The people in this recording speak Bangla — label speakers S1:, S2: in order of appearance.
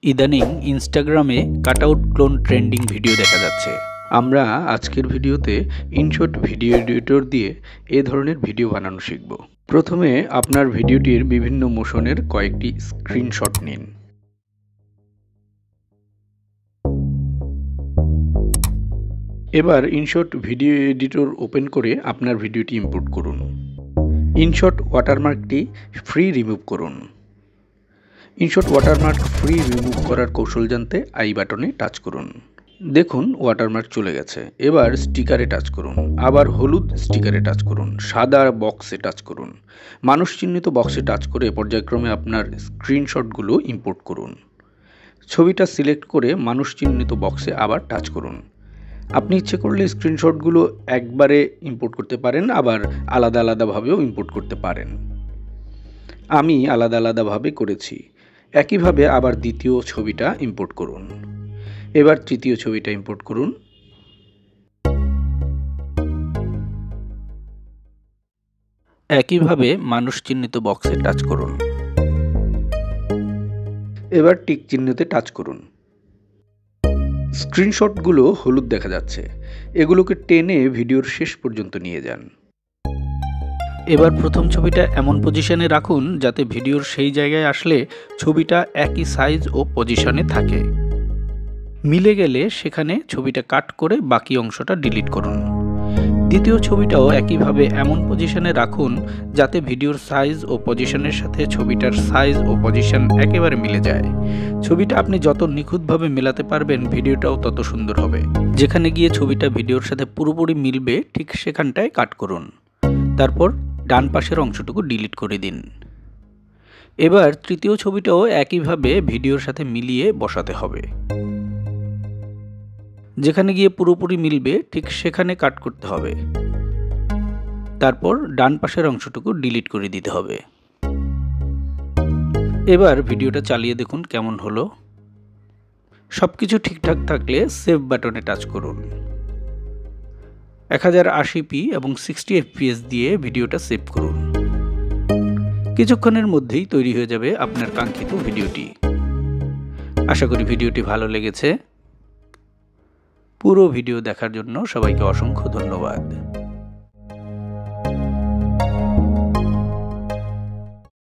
S1: ইদানিং ইনস্টাগ্রামে কাটআউট ক্লোন ট্রেন্ডিং ভিডিও দেখা যাচ্ছে। আমরা আজকের ভিডিওতে ইনশট ভিডিও এডিটর দিয়ে এ ধরনের ভিডিও বানানো শিখব। প্রথমে আপনার ভিডিওটির বিভিন্ন মোশনের কয়েকটি স্ক্রিনশট নিন। এবার ইনশট ভিডিও এডিটর ওপেন করে আপনার ভিডিওটি ইম্পোর্ট করুন। ইনশট ওয়াটারমার্কটি ফ্রি রিমুভ করুন। ইনশট ওয়াটারমার্ক ফ্রি রিমুভ করার কৌশল জানতে আই বাটনে টাচ করুন। দেখুন ওয়াটারমার্ক চলে গেছে। এবার স্টিকারে টাচ করুন, আবার হলুদ স্টিকারে টাচ করুন, সাদা বক্সে টাচ করুন। মানুষ চিহ্নিত বক্সে টাচ করে পর্যায়ক্রমে আপনার স্ক্রিনশটগুলো ইম্পোর্ট করুন। ছবিটা সিলেক্ট করে মানুষ চিহ্নিত বক্সে আবার টাচ করুন। আপনি ইচ্ছে করলে স্ক্রিনশটগুলো একবারে ইম্পোর্ট করতে পারেন, আবার আলাদা আলাদাভাবেও ইম্পোর্ট করতে পারেন। আমি আলাদা আলাদাভাবে করেছি। একইভাবে আবার দ্বিতীয় ছবিটা ইম্পোর্ট করুন। এবার তৃতীয় ছবিটা ইম্পোর্ট করুন। একইভাবে মানুষ চিহ্নিত বক্সে টাচ করুন। এবার টিক চিহ্নতে টাচ করুন। স্ক্রিনশটগুলো হলুদ দেখা যাচ্ছে। এগুলোকে টেনে ভিডিওর শেষ পর্যন্ত নিয়ে যান। এবার প্রথম ছবিটা এমন পজিশনে রাখুন যাতে ভিডিওর সেই জায়গায় আসলে ছবিটা একই সাইজ ও পজিশনে থাকে। মিলে গেলে সেখানে ছবিটা কাট করে বাকি অংশটা ডিলিট করুন। দ্বিতীয় ছবিটাও একইভাবে এমন পজিশনে রাখুন যাতে ভিডিওর সাইজ ও পজিশনের সাথে ছবিটার সাইজ ও পজিশন একেবারে মিলে যায়। ছবিটা আপনি যত নিখুঁতভাবে মেলাতে পারবেন ভিডিওটাও তত সুন্দর হবে। যেখানে গিয়ে ছবিটা ভিডিওর সাথে পুরোপুরি মিলবে ঠিক সেখানটায় কাট করুন। তারপর ডান পাশের অংশটুকু ডিলিট করে দিন। এবার তৃতীয় ছবিটাও একইভাবে ভিডিওর সাথে মিলিয়ে বসাতে হবে। যেখানে গিয়ে পুরোপুরি মিলবে ঠিক সেখানে কাট করতে হবে। তারপর ডান পাশের অংশটুকু ডিলিট করে দিতে হবে। এবার ভিডিওটা চালিয়ে দেখুন কেমন হলো। সবকিছু ঠিকঠাক থাকলে সেভ বাটনে টাচ করুন। 1080p এবং 60 fps দিয়ে ভিডিওটা সেভ করুন। কিছুক্ষণের মধ্যেই তৈরি হয়ে যাবে আপনার কাঙ্ক্ষিত ভিডিওটি। আশা করি ভিডিওটি ভালো লেগেছে। পুরো ভিডিও দেখার জন্য সবাইকে অসংখ্য ধন্যবাদ।